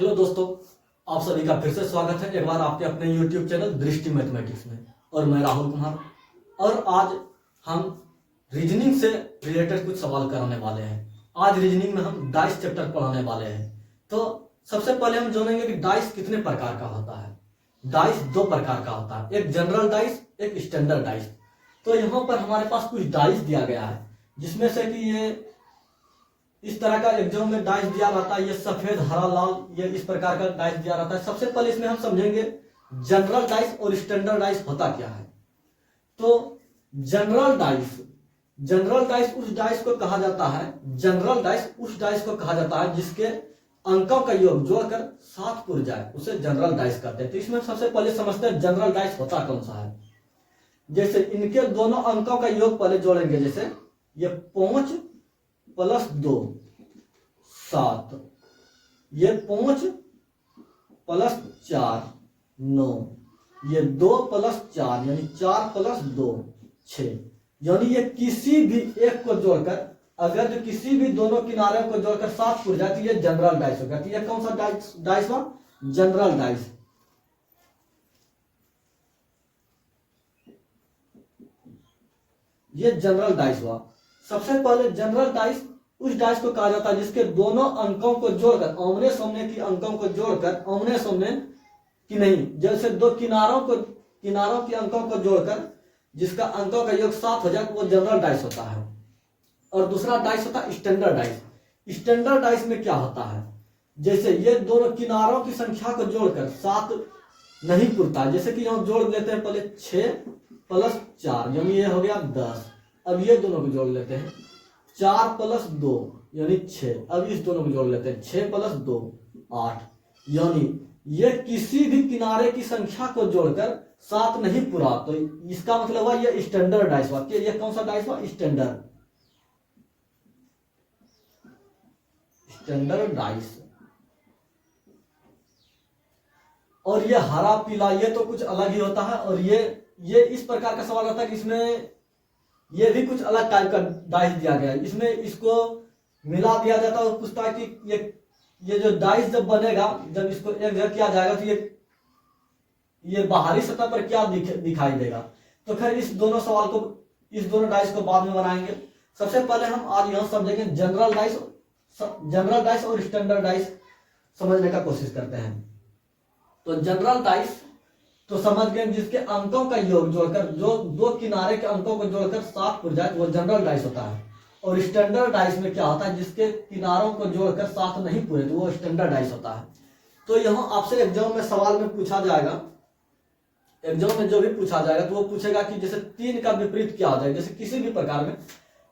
Hello दोस्तों, आप सभी का फिर से स्वागत है एक बार आपके अपने YouTube चैनल दृष्टि मैथमेटिक्स में। और मैं राहुल कुमार। और आज हम रीजनिंग से रिलेटेड कुछ सवाल करने वाले हैं। आज रीजनिंग में हम डाइस चैप्टर पढ़ाने वाले हैं। तो सबसे पहले हम जानेंगे कि डाइस कितने प्रकार का होता है। डाइस दो प्रकार का होता है, एक जनरल डाइस, एक स्टैंडर्ड डाइस। तो यहाँ पर हमारे पास कुछ डाइस दिया गया है, जिसमें से कि ये इस तरह का एग्जाम में डाइस दिया रहता है। ये सफेद, हरा, लाल, ये इस प्रकार का डाइस दिया रहता है। सबसे पहले इसमें हम समझेंगे जनरल डाइस और स्टैंडर्ड डाइस होता क्या है। तो जनरल डाइस उस डाइस को कहा जाता है, जनरल डाइस उस डाइस को कहा जाता है जिसके अंकों का योग जोड़कर 7 पुर जाए, उसे जनरल डाइस कहते हैं। तो इसमें सबसे पहले समझते हैं जनरल डाइस होता कौन सा है। जैसे इनके दोनों अंकों का योग पहले जोड़ेंगे, जैसे ये 5 प्लस 2 7, ये 5 प्लस 4 9, ये 2 प्लस 4 यानी 4 प्लस 2 6। यानी ये किसी भी एक को जोड़कर, अगर जो किसी भी दोनों किनारे को जोड़कर 7 पुर जाए तो ये जनरल डाइस होगा। तो ये कौन सा डाइस हुआ? General dice. ये जनरल डाइस हुआ। सबसे पहले जनरल डाइस उस डाइस को कहा जाता है जिसके दोनों अंकों को जोड़कर, आमने सामने की अंकों को जोड़कर, आमने सामने की नहीं, जैसे दो किनारों के अंकों को जोड़कर जिसका अंकों का योग 7 हो जाए वो जनरल डाइस होता है। और दूसरा डाइस होता है स्टैंडर्ड डाइस। स्टैंडर्ड डाइस में क्या होता है, जैसे ये दोनों किनारों की संख्या को जोड़कर 7 नहीं पुरता। जैसे कि यहाँ जोड़ लेते हैं पहले 6 प्लस 4 यानी ये हो गया 10। अब ये दोनों को जोड़ लेते हैं 4 प्लस 2 यानी 6। अब इस दोनों को जोड़ लेते हैं 6 प्लस 2 8। यानी ये किसी भी किनारे की संख्या को जोड़कर 7 नहीं पूरा। तो इसका मतलब हुआ ये स्टैंडर्ड डाइस हुआ। ये कौन सा डाइस हुआ? Standard dice. और ये हरा पीला ये तो कुछ अलग ही होता है। और ये इस प्रकार का सवाल होता है कि इसमें ये भी कुछ अलग टाइप का डाइस दिया गया है। इसमें इसको मिला दिया जाता है और पूछता है कि ये जो डाइस जब बनेगा, जब इसको एक जगह किया जाएगा तो ये बाहरी सतह पर क्या दिखाई देगा। तो खैर इस दोनों डाइस को बाद में बनाएंगे। सबसे पहले हम आज यहाँ समझेंगे जनरल डाइस और स्टैंडर्ड डाइस समझने का कोशिश करते हैं। तो जनरल डाइस तो समझ गए, जिसके अंकों का योग जोड़कर, जो दो किनारे के अंकों को जोड़कर 7 पुर जाए वो जनरल डाइस होता है। और स्टैंडर्ड डाइस में क्या होता है, जिसके किनारों को जोड़कर 7 नहीं पूरे तो वो स्टैंडर्ड डाइस होता है। तो यहाँ आपसे एग्जाम में सवाल में पूछा जाएगा, एग्जाम में जो भी पूछा जाएगा तो वो पूछेगा कि जैसे 3 का विपरीत क्या हो जाए, जैसे किसी भी प्रकार में।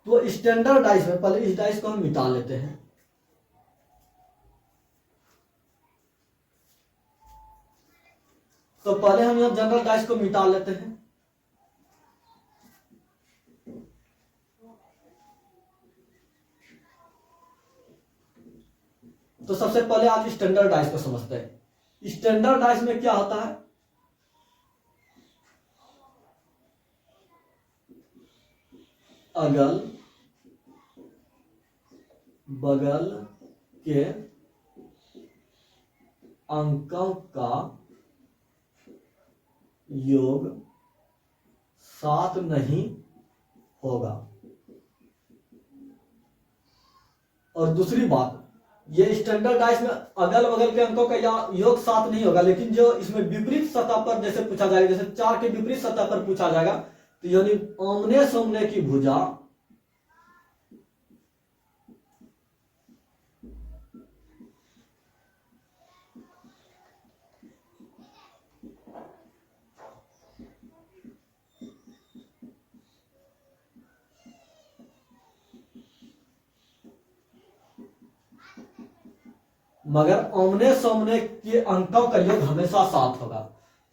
तो स्टैंडर्ड डाइस में पहले इस डाइस को हम मिटा लेते हैं। तो पहले हम यहां जनरल डाइस को मिटा लेते हैं। तो सबसे पहले आज स्टैंडर्ड डाइस को समझते हैं। स्टैंडर्ड डाइस में क्या होता है, अगल बगल के अंकों का योग 7 नहीं होगा। और दूसरी बात, ये स्टैंडर्ड डाइस में अगल बगल के अंकों का योग 7 नहीं होगा, लेकिन जो इसमें विपरीत सतह पर जैसे पूछा जाएगा, जैसे 4 के विपरीत सतह पर पूछा जाएगा तो यानी आमने सामने की भुजा मगर आमने सामने के अंकों का योग हमेशा 7 होगा।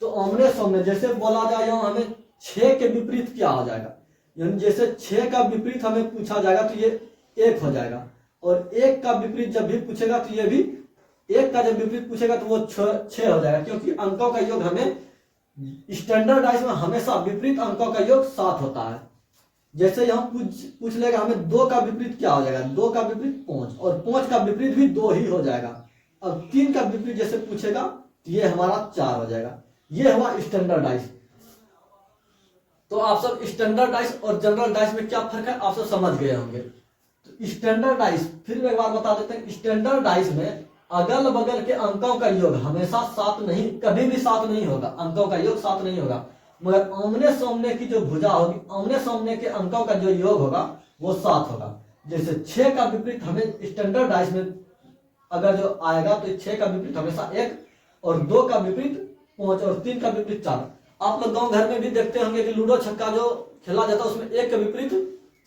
तो आमने सामने जैसे बोला जाए हमें 6 के विपरीत क्या हो जाएगा, यानी जैसे 6 का विपरीत हमें पूछा जाएगा तो ये 1 हो जाएगा। और 1 का विपरीत जब भी पूछेगा तो ये भी 1 का जब विपरीत पूछेगा तो वो 6 हो जाएगा, क्योंकि अंकों का योग हमें स्टैंडर्ड डाइस में हमेशा विपरीत अंकों का योग 7 होता है। जैसे यहाँ पूछ लेगा हमें 2 का विपरीत क्या हो जाएगा, 2 का विपरीत 5, और 5 का विपरीत भी 2 ही हो जाएगा। अब 3 का विपरीत जैसे पूछेगा तो ये हमारा 4 हो जाएगा। ये हुआ स्टैंडर्ड डाइस। तो आप सब स्टैंडर्ड डाइस और जनरल डाइस में क्या फर्क है आप सब समझ गए होंगे। तो स्टैंडर्ड डाइस फिर एक बार बता देते हैं। स्टैंडर्ड डाइस में अगल बगल के अंकों का योग हमेशा 7 नहीं, कभी भी 7 नहीं होगा। अंकों का योग 7 नहीं होगा, मगर आमने सामने की जो भुजा होगी, आमने सामने के अंकों का जो योग होगा वो 7 होगा। जैसे 6 का विपरीत हमें स्टैंडर्ड डाइस में अगर जो आएगा तो 6 का विपरीत हमेशा 1 और 2 का विपरीत 5 और 3 का विपरीत 4। आप लोग गांव घर में भी देखते होंगे कि लूडो छक्का जो खेला जाता है उसमें 1 का विपरीत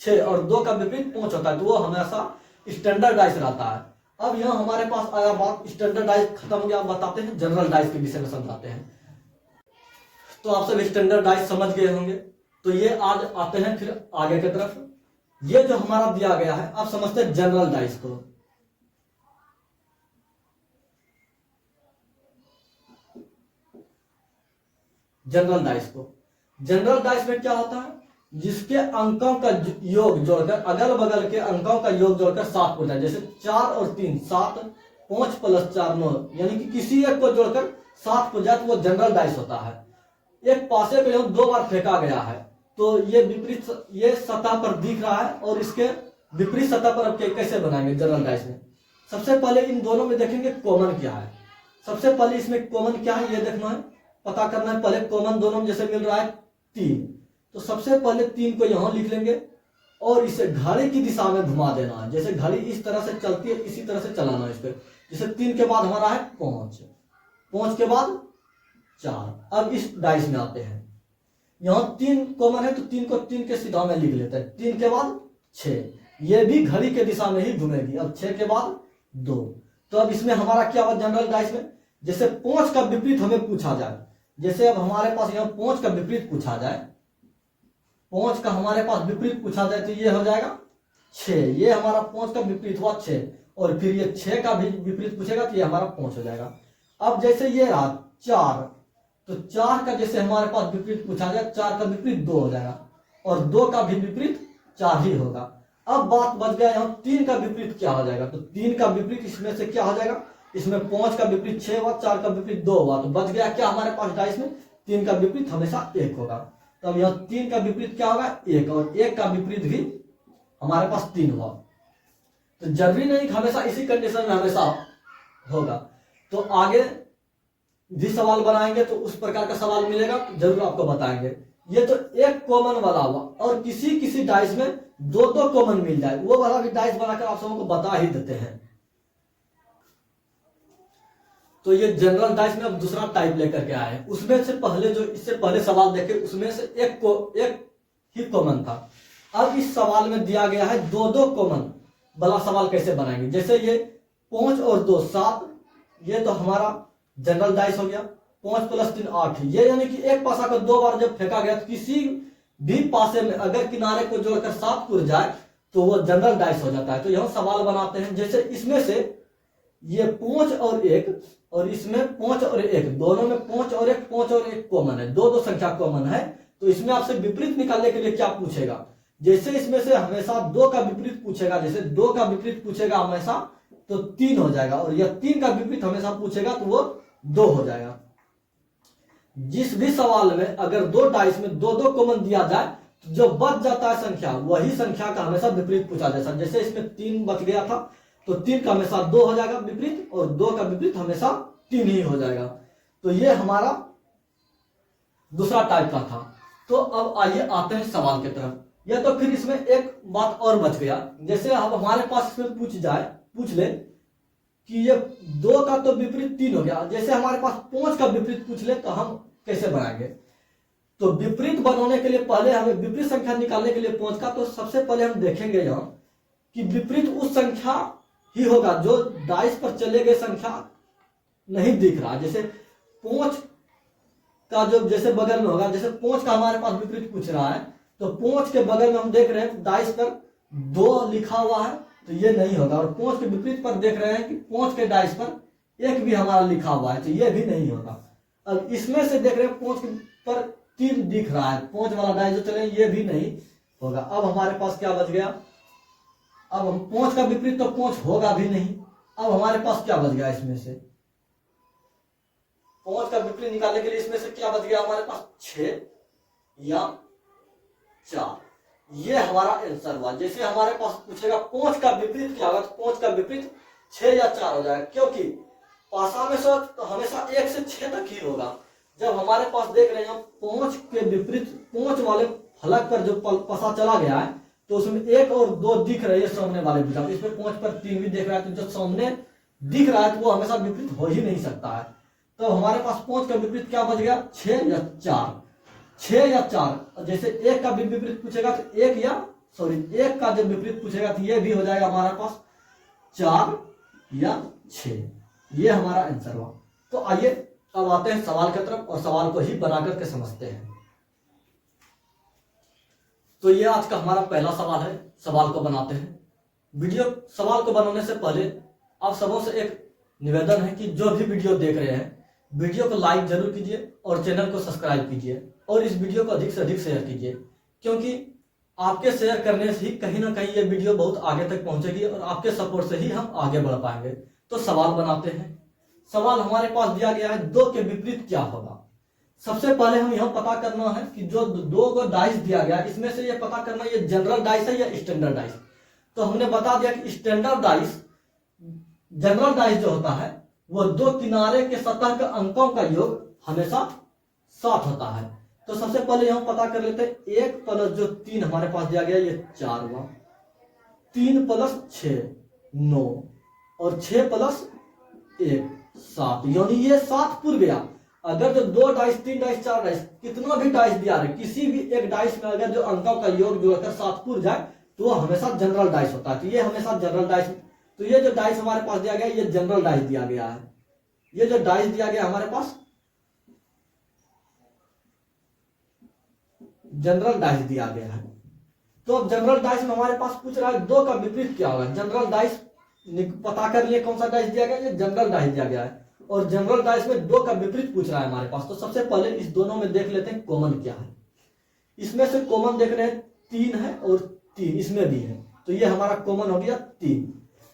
6 और 2 का विपरीत 5 होता है, तो वो हमेशा स्टैंडर्ड डाइस रहता है। अब यहाँ हमारे पास आया बात, स्टैंडर्ड डाइस खत्म हो गया, अब बताते हैं जनरल डाइस के विषय में समझाते हैं। तो आप सब स्टैंडर्ड डाइस समझ गए होंगे। तो ये आज आते हैं फिर आगे की तरफ। ये जो हमारा दिया गया है आप समझते हैं जनरल डाइस को। जनरल डाइस में क्या होता है, जिसके अंकों का योग जोड़कर अगल बगल के अंकों का योग जोड़कर 7 होता है। जैसे 4 और 3 7, 5 + 4 9, यानी कि किसी एक को जोड़कर 7 हो जाए तो वो जनरल डाइस होता है। एक पासे को यहाँ 2 बार फेंका गया है तो ये विपरीत, ये सतह पर दिख रहा है और इसके विपरीत सतह पर अब कैसे बनाएंगे जनरल डाइस में। सबसे पहले इन दोनों में देखेंगे कॉमन क्या है। सबसे पहले इसमें कॉमन क्या है ये देखना है, पता करना है। पहले कॉमन दोनों में जैसे मिल रहा है 3, तो सबसे पहले 3 को यहां लिख लेंगे और इसे घड़ी की दिशा में घुमा देना है। जैसे घड़ी इस तरह से चलती है इसी तरह से चलाना है इस पर। जैसे 3 के बाद हमारा है 5, 5 के बाद 4। अब इस डाइस में आते हैं, यहां 3 कॉमन है तो 3 को 3 के सीधा में लिख लेते हैं। 3 के बाद 6, ये भी घड़ी के दिशा में ही घूमेगी। अब 6 के बाद 2, तो अब इसमें हमारा क्या हुआ जनरल डाइस में, जैसे 5 का विपरीत हमें पूछा जाए। जैसे अब हमारे पास यहाँ 5 का विपरीत पूछा जाए, 5 का हमारे पास विपरीत पूछा जाए तो ये हो जाएगा 6। ये हमारा 5 का विपरीत हुआ 6, और फिर ये 6 का भी विपरीत पूछेगा तो ये हमारा 5 हो जाएगा। अब जैसे ये रहा 4, तो 4 का जैसे हमारे पास विपरीत पूछा जाए, 4 का विपरीत 2 हो जाएगा, और 2 का भी विपरीत 4 ही होगा। अब बात बच गया यहाँ 3 का विपरीत क्या हो जाएगा, तो 3 का विपरीत इसमें से क्या हो जाएगा, इसमें 5 का विपरीत 6 हुआ, 4 का विपरीत 2 हुआ, तो बच गया क्या हमारे पास डाइस में 3 का विपरीत हमेशा 1 होगा। तो अब यहाँ 3 का विपरीत क्या होगा 1, और 1 का विपरीत भी हमारे पास 3 हुआ। तो जरूरी नहीं हमेशा इसी कंडीशन में हमेशा होगा। तो आगे भी सवाल बनाएंगे तो उस प्रकार का सवाल मिलेगा तो जरूर आपको बताएंगे। ये तो एक कॉमन वाला हुआ, और किसी किसी डाइस में 2 कॉमन मिल जाए वो वाला भी डाइस बनाकर आप सबको बता ही देते हैं। तो ये जनरल डाइस में अब दूसरा टाइप लेकर के आए। उसमें से पहले जो इससे पहले सवाल देखे उसमें से एक ही कॉमन था। अब इस सवाल में दिया गया है 2 कॉमन वाला सवाल कैसे बनाएंगे। जैसे ये 5 और 2 7, ये तो हमारा जनरल डाइस हो गया। 5 + 3 8, ये यानी कि एक पासा को 2 बार जब फेंका गया तो किसी भी पासे में अगर किनारे को जोड़कर 7 पुर जाए तो वो जनरल डाइस हो जाता है। तो यहाँ सवाल बनाते हैं, जैसे इसमें से ये 5 और 1, और इसमें 5 और 1, दोनों में 5 और 1 कॉमन है, 2 संख्या कॉमन है। तो इसमें आपसे विपरीत निकालने के लिए क्या पूछेगा, जैसे इसमें से हमेशा 2 का विपरीत पूछेगा, जैसे 2 का विपरीत पूछेगा हमेशा तो 3 हो जाएगा, और यह 3 का विपरीत हमेशा पूछेगा तो वो 2 हो जाएगा। जिस भी सवाल में अगर 2 डाइस में 2 कॉमन दिया जाए तो जो बच जाता है संख्या वही संख्या का हमेशा विपरीत पूछा जाता है। जैसे इसमें 3 बच गया था तो 3 का हमेशा 2 हो जाएगा विपरीत, और 2 का विपरीत हमेशा 3 ही हो जाएगा। तो ये हमारा दूसरा टाइप का था। तो अब आइए आते हैं सवाल की तरफ। या तो फिर इसमें एक बात और बच गया, जैसे अब हमारे पास इसमें पूछ ले कि ये 2 का तो विपरीत 3 हो गया, जैसे हमारे पास 5 का विपरीत पूछ ले तो हम कैसे बनाएंगे। तो विपरीत बनाने के लिए पहले हमें विपरीत संख्या निकालने के लिए 5 का, तो सबसे पहले हम देखेंगे यहाँ कि विपरीत उस संख्या ही होगा जो डाइस पर चले गए संख्या नहीं दिख रहा। जैसे 5 का जो जैसे बगल में होगा, जैसे 5 का हमारे पास विपरीत पूछ रहा है तो 5 के बगल में हम देख रहे हैं डाइस पर 2 लिखा हुआ है तो ये नहीं होगा, और 5 के विपरीत पर देख रहे हैं कि 5 के डाइस पर 1 भी हमारा लिखा हुआ है तो ये भी नहीं होगा। अब इसमें से देख रहे हैं 5 पर 3 दिख रहा है, 5 वाला डाइस जो चले ये भी नहीं होगा। अब हमारे पास क्या बच गया, अब हम 5 का विपरीत तो 5 होगा भी नहीं। अब हमारे पास क्या बच गया इसमें से, 5 का विपरीत निकालने के लिए इसमें से क्या बच गया हमारे पास, 6 या 4। ये हमारा आंसर हुआ। जैसे हमारे पास पूछेगा 5 का विपरीत क्या होगा, तो 5 का विपरीत 6 या 4 हो जाएगा, क्योंकि पासा में से तो हमेशा 1 से 6 तक ही होगा। जब हमारे पास देख रहे हैं हम 5 के विपरीत 5 वाले फलक पर जो पसा चला गया है, तो उसमें 1 और 2 दिख रहे हैं सामने वाले बिंदु, इसमें 5 पर 3 भी दिख रहा है, तो जो सामने दिख रहा है तो वो हमेशा विपरीत हो ही नहीं सकता है। तो हमारे पास 5 का विपरीत क्या बच गया, 6 या 4। 6 या 4, जैसे 1 का भी विपरीत पूछेगा तो 1 का जब विपरीत पूछेगा तो ये भी हो जाएगा हमारे पास 4 या 6। ये हमारा आंसर हुआ। तो आइए अब आते हैं सवाल की तरफ और सवाल को ही बना करके समझते हैं। तो ये आज का हमारा पहला सवाल है, सवाल को बनाते हैं। सवाल को बनाने से पहले आप सबों से एक निवेदन है कि जो भी वीडियो देख रहे हैं, वीडियो को लाइक जरूर कीजिए और चैनल को सब्सक्राइब कीजिए और इस वीडियो को अधिक से अधिक शेयर कीजिए, क्योंकि आपके शेयर करने से ही कहीं ना कहीं ये वीडियो बहुत आगे तक पहुंचेगी और आपके सपोर्ट से ही हम आगे बढ़ पाएंगे। तो सवाल बनाते हैं। सवाल हमारे पास दिया गया है 2 के विपरीत क्या होगा। सबसे पहले हम यह पता करना है कि जो 2 को डाइस दिया गया इसमें से ये पता करना ये जनरल डाइस है या स्टैंडर्ड डाइस। तो हमने बता दिया कि स्टैंडर्ड डाइस, जनरल डाइस जो होता है वो 2 किनारे के सतह के अंकों का योग हमेशा 7 होता है। तो सबसे पहले हम पता कर लेते हैं 1 प्लस जो 3 हमारे पास दिया गया ये 4 हुआ, 3 प्लस 6 9 और 6 प्लस 1 7, यानी ये 7 पूर गया। अगर जो 2 डाइस 3 डाइस 4 डाइस कितना भी डाइस दिया है, किसी भी एक डाइस में अगर जो अंकों का योग जो होकर 7 पूर जाए तो वो हमेशा जनरल डाइस होता है। तो ये हमेशा जनरल डाइस, तो ये जो डाइस हमारे पास दिया गया ये जनरल डाइस दिया गया है। ये जो डाइस दिया गया हमारे पास जनरल डाइस दिया गया है। तो अब जनरल डाइस में हमारे पास पूछ रहा है 2 का विपरीत क्या होगा। जनरल डाइस पता कर लिए कौन सा डाइस दिया गया, ये जनरल डाइस दिया गया है और जनरल डाइस में 2 का विपरीत पूछ रहा है हमारे पास। तो सबसे पहले इस दोनों में देख लेते हैं कॉमन क्या है। इसमें से कॉमन देख रहे हैं 3 है और 3 इसमें भी है, तो ये हमारा कॉमन हो गया 3।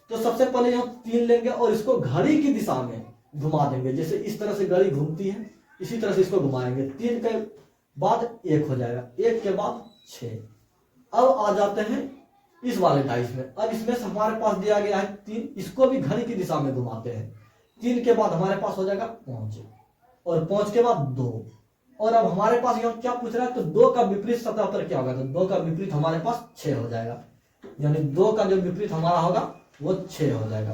तो सबसे पहले हम 3 लेंगे और इसको घड़ी की दिशा में घुमा देंगे। जैसे इस तरह से घड़ी घूमती है इसी तरह से इसको घुमाएंगे। 3 के बाद 1 हो जाएगा, 1 के बाद 6। अब आ जाते हैं इस वाले डाइस में। अब इसमें से हमारे पास दिया गया है 3, इसको भी घड़ी की दिशा में घुमाते हैं। 3 के बाद हमारे पास हो जाएगा 5 और 5 के बाद 2। और अब हमारे पास यहाँ क्या पूछ रहा है, तो 2 का विपरीत सतह पर क्या होगा, तो 2 का विपरीत हमारे पास 6 हो जाएगा, यानी 2 का जो विपरीत हमारा होगा वो 6 हो जाएगा।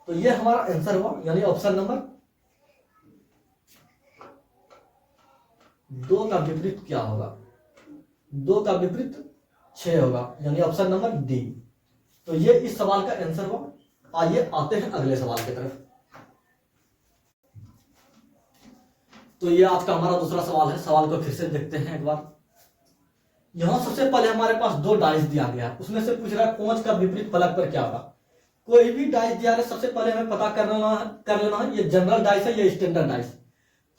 तो ये हमारा आंसर हुआ, यानी ऑप्शन नंबर 2 का विपरीत क्या होगा, 2 का विपरीत 6 होगा, यानी ऑप्शन नंबर डी। तो ये इस सवाल का आंसर हुआ। आइए आते हैं अगले सवाल की तरफ। तो ये आज का हमारा दूसरा सवाल है। सवाल को फिर से देखते हैं एक बार। यहां सबसे पहले हमारे पास 2 डाइस दिया गया है, उसमें से पूछ रहा है 5 का विपरीत फलक पर क्या होगा। कोई भी डाइस दिया है सबसे पहले हमें पता कर लेना है ये जनरल डाइस है या स्टैंडर्ड डाइस।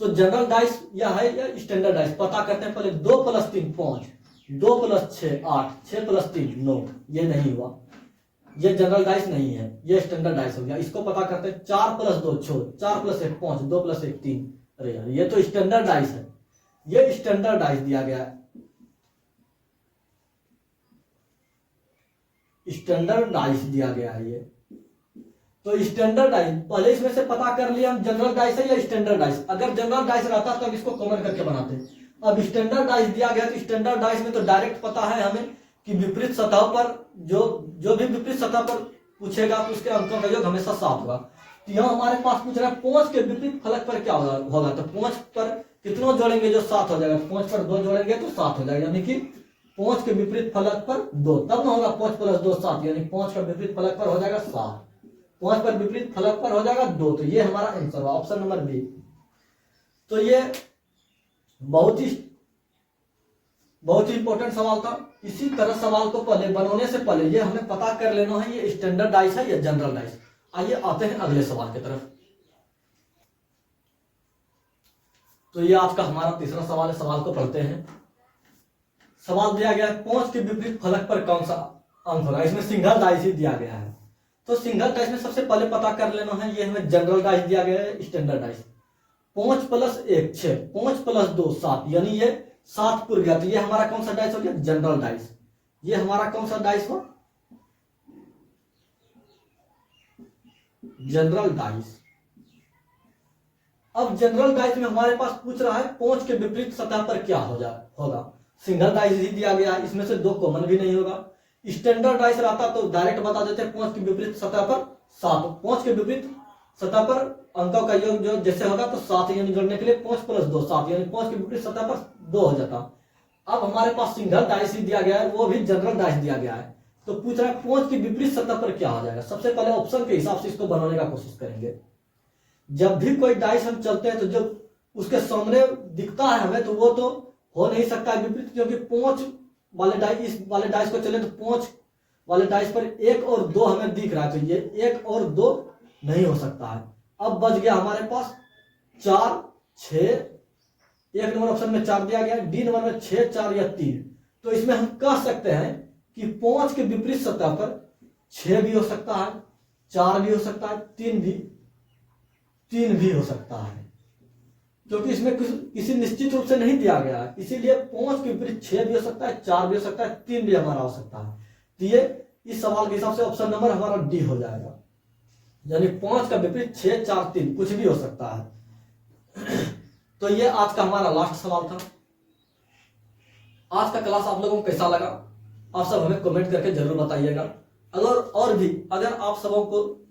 तो जनरल डाइस या है या स्टैंडर्ड डाइस पता करते हैं पहले। 2 + 3 5, 2 + 6 8, 6 + 3 9, ये नहीं हुआ, ये जनरल डाइस नहीं है, ये स्टैंडर्ड डाइस हो गया। इसको पता करते हैं 4 + 2 6, 4 + 1 5, 2 + 1 3। अरे यार ये तो स्टैंडर्ड डाइस है, ये स्टैंडर्ड डाइस दिया गया है, स्टैंडर्ड डाइस दिया गया है ये। तो स्टैंडर्ड डाइस पहले इसमें से पता कर लिया हम जनरल डाइस है या स्टैंडर्ड डाइस। अगर जनरल डाइस रहता तो हम इसको कॉमन करके बनाते। अब स्टैंडर्ड डाइस दिया गया तो स्टैंडर्ड डाइस में तो डायरेक्ट पता है हमें कि विपरीत सतह पर जो भी विपरीत सतह पर पूछेगा तो उसके अंकों का योग हमेशा 7 होगा। तो यहाँ हमारे पास पूछ रहा है 5 के विपरीत फलक पर क्या होगा। तो 5 पर कितना जोड़ेंगे जो 7 हो जाएगा, 5 पर 2 जोड़ेंगे तो 7 हो जाएगा, यानी कि 5 के विपरीत फलक पर 2, तब ना होगा 5 + 2 7, यानी 5 का विपरीत फलक पर हो जाएगा 7, 5 पर विपरीत फलक पर हो जाएगा 2। तो ये हमारा आंसर हुआ ऑप्शन नंबर बी। तो ये बहुत ही इंपॉर्टेंट सवाल था। इसी तरह सवाल को पहले बनाने से पहले ये हमें पता कर लेना है ये स्टैंडर्ड डाइस है या जनरल डाइस। आइए आते हैं अगले सवाल की तरफ। तो ये आज का हमारा तीसरा सवाल है। सवाल को पढ़ते हैं। सवाल दिया गया है 5 के विपरीत फलक पर कौन सा अंक होगा। इसमें सिंगल डाइस ही दिया गया है। तो सिंगल डाइस में सबसे पहले पता कर लेना है, ये हमें जनरल डाइस दिया गया है, स्टैंडर्ड डाइस 5 + 1 6, 5 + 2 7, यानी ये 7 पुर गया। तो ये हमारा कौन सा डाइस हो गया? General dice. ये हमारा कौन सा डाइस हो? General dice. अब जनरल डाइस में हमारे पास पूछ रहा है 5 के विपरीत सतह पर क्या होगा। सिंगल डाइस ही दिया गया है, इसमें से 2 कॉमन भी नहीं होगा। स्टैंडर्ड डाइस रहता तो डायरेक्ट बता देते 5 के विपरीत सतह पर 7, 5 के विपरीत सतह पर अंकों का योग जो जैसे होगा तो 7, यानी जोड़ने के लिए 5 + 2 7, यानी 5 के विपरीत सतह पर 2 हो जाता। अब हमारे पास सिंगल डाइस ही दिया गया है, वो भी जनरल डाइस दिया गया है। तो पूछ रहा है 5 के विपरीत सतह पर क्या हो जाएगा। सबसे पहले ऑप्शन के हिसाब से इसको बनाने का कोशिश करेंगे। जब भी कोई डाइस हम चलते हैं तो जब उसके सामने दिखता है हमें, तो वो तो हो नहीं सकता है विपरीत, क्योंकि 5 वाले डाइस, इस वाले डाइस को चले तो 5 वाले डाइस पर 1 और 2 हमें दिख रहा है, तो ये 1 और 2 नहीं हो सकता है। अब बच गया हमारे पास 4 6, 1 नंबर ऑप्शन में 4 दिया गया, डी नंबर में 6 4 या 3। तो इसमें हम कह सकते हैं कि 5 के विपरीत सतह पर 6 भी हो सकता है, 4 भी हो सकता है, 3 भी हो सकता है, क्योंकि इसमें किसी निश्चित रूप से नहीं दिया गया है। इसीलिए 5 के विपरीत 6 भी हो सकता है, 4 भी हो सकता है, 3 भी हमारा हो सकता है। तो ये इस सवाल के हिसाब से ऑप्शन नंबर हमारा डी हो जाएगा, यानी 5 का विपरीत 6 4 3 कुछ भी हो सकता है। तो ये आज का हमारा लास्ट सवाल था। आज का क्लास आप लोगों को कैसा लगा, आप सब हमें कमेंट करके जरूर बताइएगा। अगर आप सबों को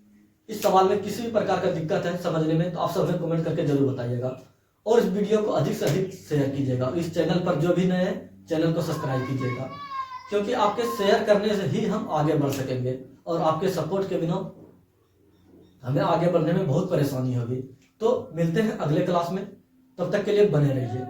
इस सवाल में किसी भी प्रकार का दिक्कत है समझने में, तो आप सब हमें कमेंट करके जरूर बताइएगा। और इस वीडियो को अधिक से अधिक शेयर कीजिएगा। इस चैनल पर जो भी नए हैं, चैनल को सब्सक्राइब कीजिएगा, क्योंकि आपके शेयर करने से ही हम आगे बढ़ सकेंगे, और आपके सपोर्ट के बिना हमें आगे बढ़ने में बहुत परेशानी होगी। तो मिलते हैं अगले क्लास में, तब तक के लिए बने रहिए।